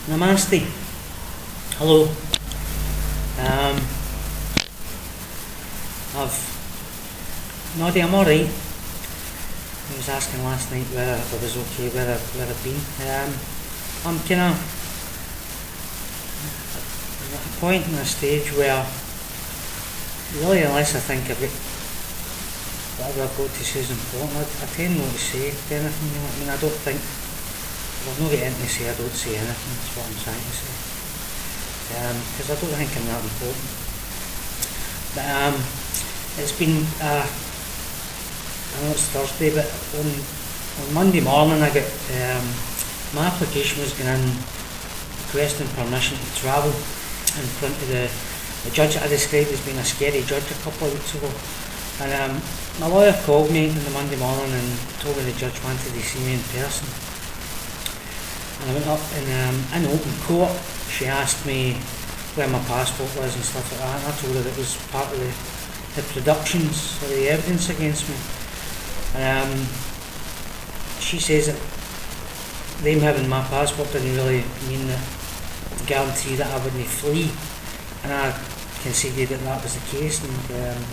Namaste. Hello. I'm alright. I was asking last night whether I was okay, where I've been. I'm kind of at a point in a stage where, really, unless I think of it, whatever I've got to say is important, I tend not to say anything, you know what I mean? I don't think, if I've not got anything to say, I don't say anything, that's what I'm trying to say. Because I don't think I'm that important. But it's been, I know it's Thursday, but on Monday morning I got, my application was going in requesting permission to travel in front of the judge that I described as being a scary judge a couple of weeks ago. And my lawyer called me on the Monday morning and told me the judge wanted to see me in person. And I went up and in open court she asked me where my passport was and stuff like that, and I told her that it was part of the productions or the evidence against me. And she says that them having my passport didn't really mean that guarantee that I wouldn't flee, and I conceded that that was the case, and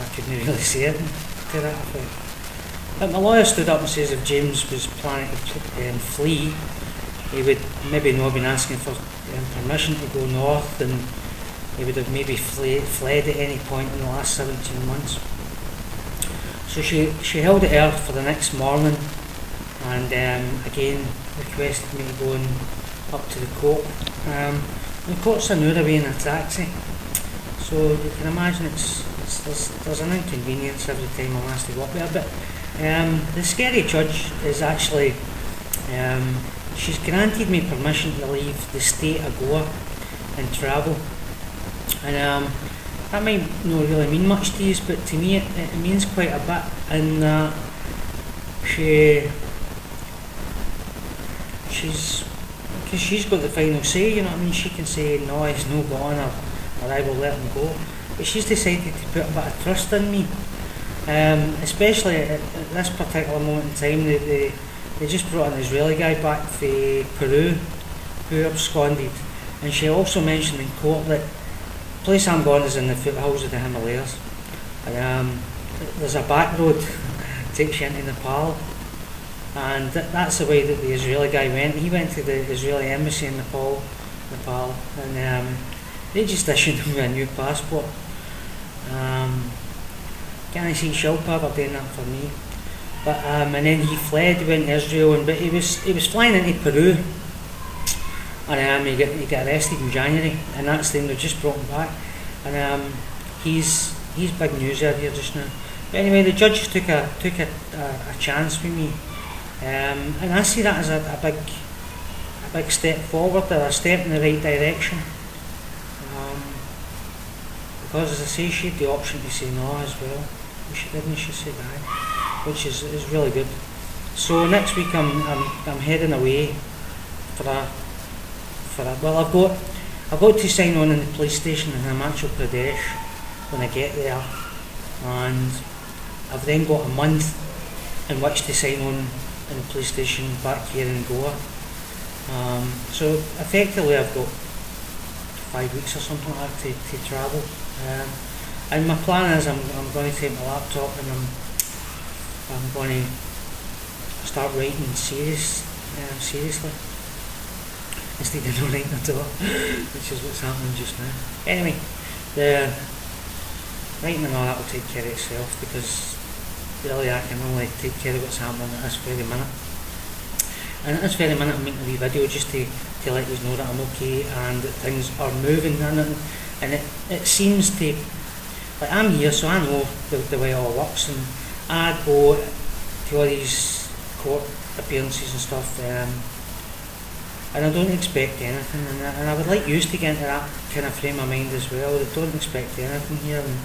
I couldn't really say anything to that effect. But my lawyer stood up and says if James was planning to flee, he would maybe not have been asking for permission to go north, and he would have maybe fled at any point in the last 17 months. So she held it there for the next morning, and again requested me to go up to the court. The court's an hour away in a taxi, so you can imagine there's an inconvenience every time I'm asked to go up there. But the scary judge is actually, she's granted me permission to leave the state of Goa and travel, and that might not really mean much to you, but to me it means quite a bit. And she's got the final say, you know what I mean? She can say no, he's no gone, or I will let him go. But she's decided to put a bit of trust in me, especially at this particular moment in time. They just brought an Israeli guy back from Peru who absconded, and she also mentioned in court that the place I'm going is in the foothills of the Himalayas, and there's a back road that takes you into Nepal, and that's the way that the Israeli guy went. He went to the Israeli embassy in Nepal, and they just issued him a new passport. Can I see Shilpa for doing that for me? But and then he fled, he went to Israel, but he was flying into Peru, and he got arrested in January, and that's the thing, they just brought him back, and he's big news out here just now. But anyway, the judge took a chance with me, and I see that as a big step forward, or a step in the right direction, because as I say, she had the option to say no as well, but she didn't. She said aye, which is really good. So next week I'm heading away for a well, I've got to sign on in the police station in Himachal Pradesh when I get there, and I've then got a month in which to sign on in the police station back here in Goa. So effectively I've got 5 weeks or something like that to travel, and my plan is I'm going to take my laptop and I'm going to start writing seriously, instead of not writing at all, which is what's happening just now. Anyway, the writing and all that will take care of itself, because really I can only take care of what's happening at this very minute. And at this very minute I'm making a wee video just to let you know that I'm okay and that things are moving, and it seems to, like, I'm here, so I know the way it all works, and I go to all these court appearances and stuff, and I don't expect anything, and I would like you to get into that kind of frame of mind as well. I don't expect anything here, and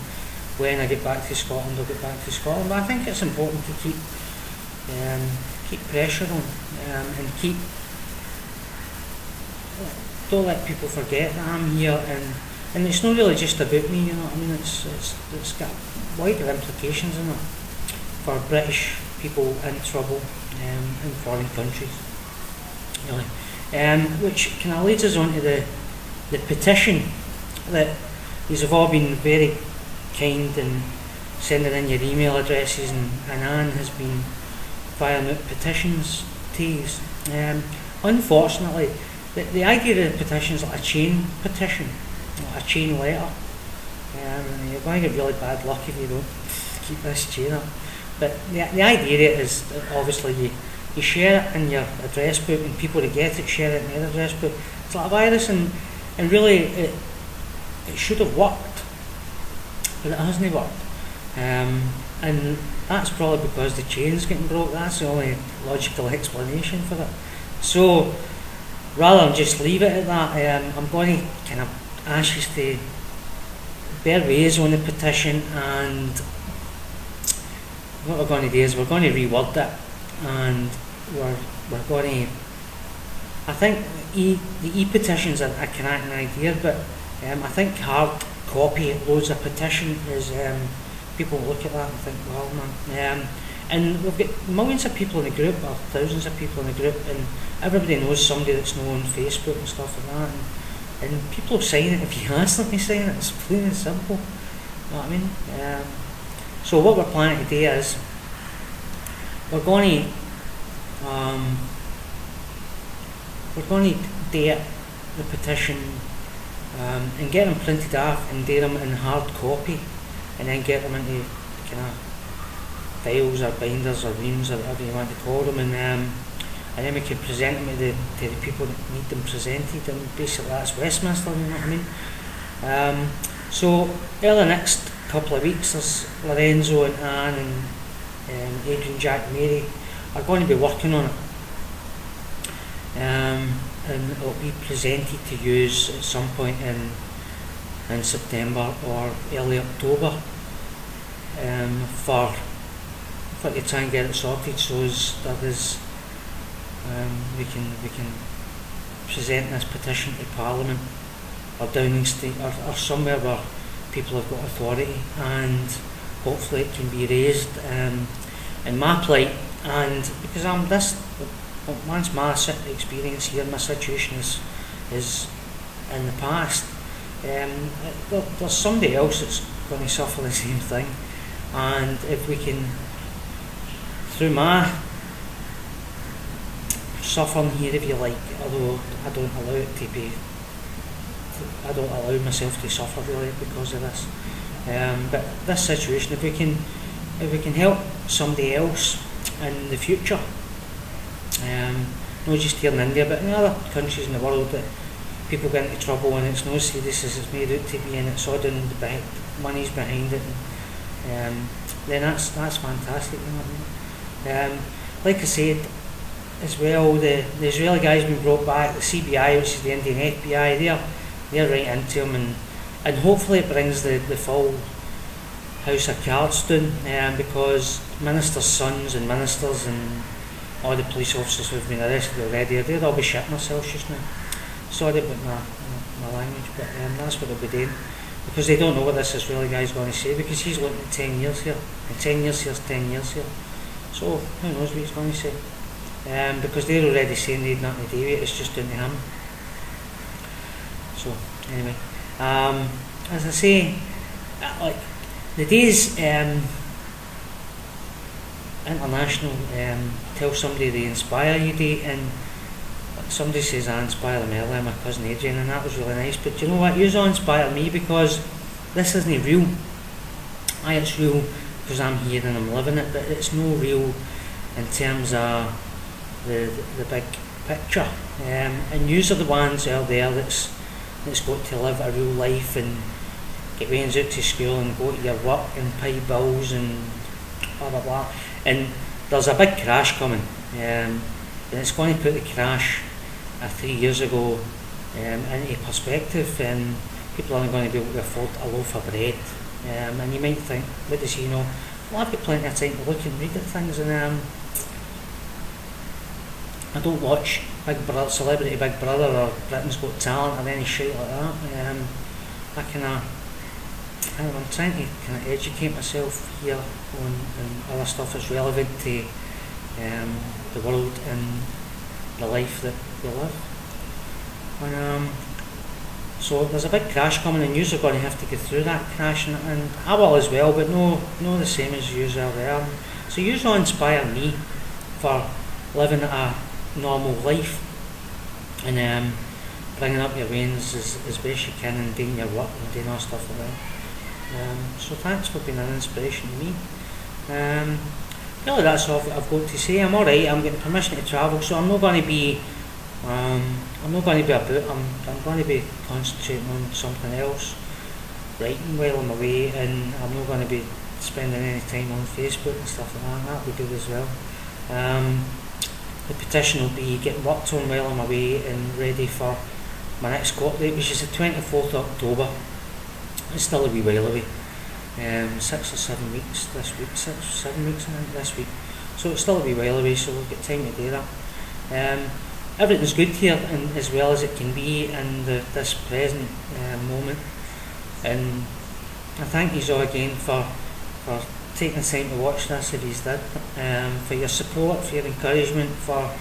when I get back to Scotland, I'll get back to Scotland. But I think it's important to keep pressure on, and don't let people forget that I'm here, and it's not really just about me, you know what I mean? It's got wider implications in it for British people in trouble in foreign countries. Really, which kind of leads us on to the petition that you've all been very kind in sending in your email addresses, and Anne has been firing out petitions to you. Unfortunately, the idea of the petition is like a chain petition, like a chain letter. And you're going to get really bad luck if you don't keep this chain up. But the idea is that obviously you share it in your address book, and people that get it share it in their address book. It's like a virus, and really it should have worked, but it hasn't worked. And that's probably because the chain's getting broke. That's the only logical explanation for it. So rather than just leave it at that, I'm going to kind of ask you to bear ways on the petition, and what we're going to do is we're going to reword it, and we're going to, I think the e-petitions are a cracking idea, but I think hard copy loads of petition is, people look at that and think, well man, and we've got millions of people in the group, or thousands of people in the group, and everybody knows somebody that's known on Facebook and stuff like that, and people sign it if you ask them to sign it. It's plain and simple. You know what I mean? So what we're planning to do is we're going to date the petition, and get them printed off and date them in hard copy, and then get them into kind of files or binders or reams or whatever you want to call them, and then we can present them to the people that need them presented, and basically that's Westminster, you know what I mean? So early next couple of weeks, there's Lorenzo and Anne and Adrian, Jack, Mary are going to be working on it, and it'll be presented to use at some point in September or early October, for to try and get it sorted, so that is we can present this petition to Parliament or Downing Street or somewhere where people have got authority, and hopefully it can be raised in my plight. And because once my experience here, my situation is in the past, there's somebody else that's going to suffer the same thing, and if we can, through my suffering here, if you like, although I don't allow myself to suffer really because of this, but this situation, if we can help somebody else in the future, not just here in India but in other countries in the world, that people get into trouble and it's not serious as it's made out to be, and it's all done, money's behind it, and then that's fantastic, you know what I mean? Like I said as well, the Israeli guy's been brought back, the CBI, which is the Indian FBI, they're right into him, and hopefully it brings the full house of cards down, because ministers' sons and ministers and all the police officers who've been arrested already, they'll all be shitting themselves just now. Sorry about my language, but that's what they'll be doing, because they don't know what this Israeli guy's going to say, because he's looking at 10 years here, and 10 years here's 10 years here. So who knows what he's going to say? Because they're already saying they had nothing to do with it, it's just down to him. So anyway, as I say, like the days international tell somebody they inspire you day, and somebody says I inspire them earlier, my cousin Adrian, and that was really nice. But you know what, you all inspire me, because this isn't real. It's real because I'm here and I'm living it, but it's no real in terms of the big picture. And yous are the ones out there that's got to live a real life and get wains out to school and go to your work and pay bills and blah blah blah. And there's a big crash coming, and it's going to put the crash 3 years ago into perspective, and people aren't going to be able to afford a loaf of bread. And you might think, what does he know? Well, I've got plenty of time to look and read at things, and I don't watch Big Brother, Celebrity Big Brother or Britain's Got Talent or any shit like that. I'm trying to kind of educate myself here on other stuff that's relevant to the world and the life that we live. And so there's a big crash coming, and you're going to have to get through that crash, and I will as well, but no the same as you are there. So you inspire me for living a normal life, and bringing up your reins as best you can, and doing your work and doing all stuff like that. So thanks for being an inspiration to me. Really, that's all I've got to say. I'm alright. I'm getting permission to travel, so I'm not going to be I'm going to be concentrating on something else, writing while I'm away, and I'm not going to be spending any time on Facebook and stuff like that. That would do as well. The petition will be getting worked on while I'm away and ready for my next court date, which is the 24th of October. It's still a wee while away. 6 or 7 weeks this week, 6 or 7 weeks I think this week. So it's still a wee while away, so we'll get time to do that. Everything's good here, and as well as it can be in this present moment. And I thank you all again for taking the time to watch this if you did, for your support, for your encouragement, for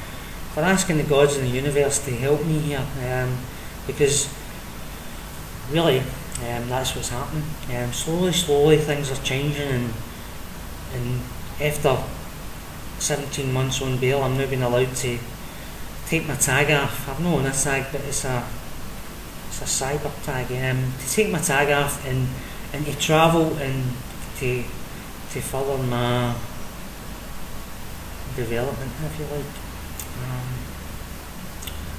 asking the gods in the universe to help me here, because really that's what's happening. Slowly things are changing, and after 17 months on bail, I'm now being allowed to take my tag off. I've not on a tag, but it's a cyber tag. To take my tag off and to travel and to further my development, if you like.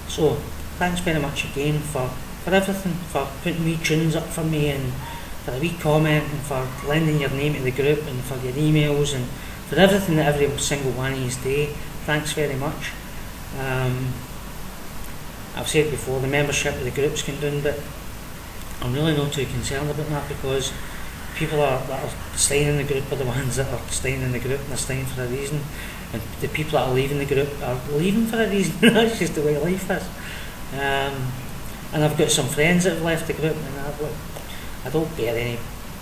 So thanks very much again for everything, for putting wee tunes up for me, and for a wee comment, and for lending your name to the group, and for your emails, and for everything that every single one of you do. Thanks very much. I've said before, the membership of the groups can down, but I'm really not too concerned about that, because people that are staying in the group are the ones that are staying in the group, and they're staying for a reason, and the people that are leaving the group are leaving for a reason. That's just the way life is. And I've got some friends that have left the group, and I don't bear any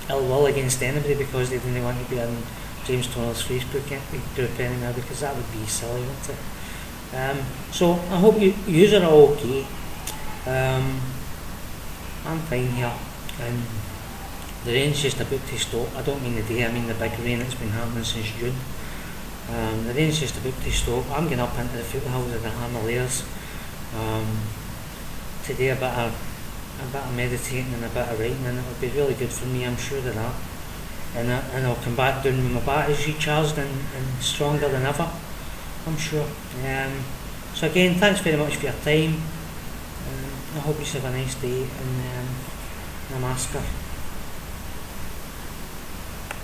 ill will against anybody because they didn't want to be in James Tonnell's Facebook group anymore, because that would be silly, wouldn't it? So I hope you are all okay. I'm fine here, and the rain's just about to stop. I don't mean the day, I mean the big rain that's been happening since June. The rain's just about to stop. I'm going up into the foothills of the Himalayas to do a bit of meditating and a bit of writing, and it'll be really good for me, I'm sure of that. And I'll come back down when my battery's recharged and stronger than ever, I'm sure. So again, thanks very much for your time. I hope you have a nice day, and Namaskar.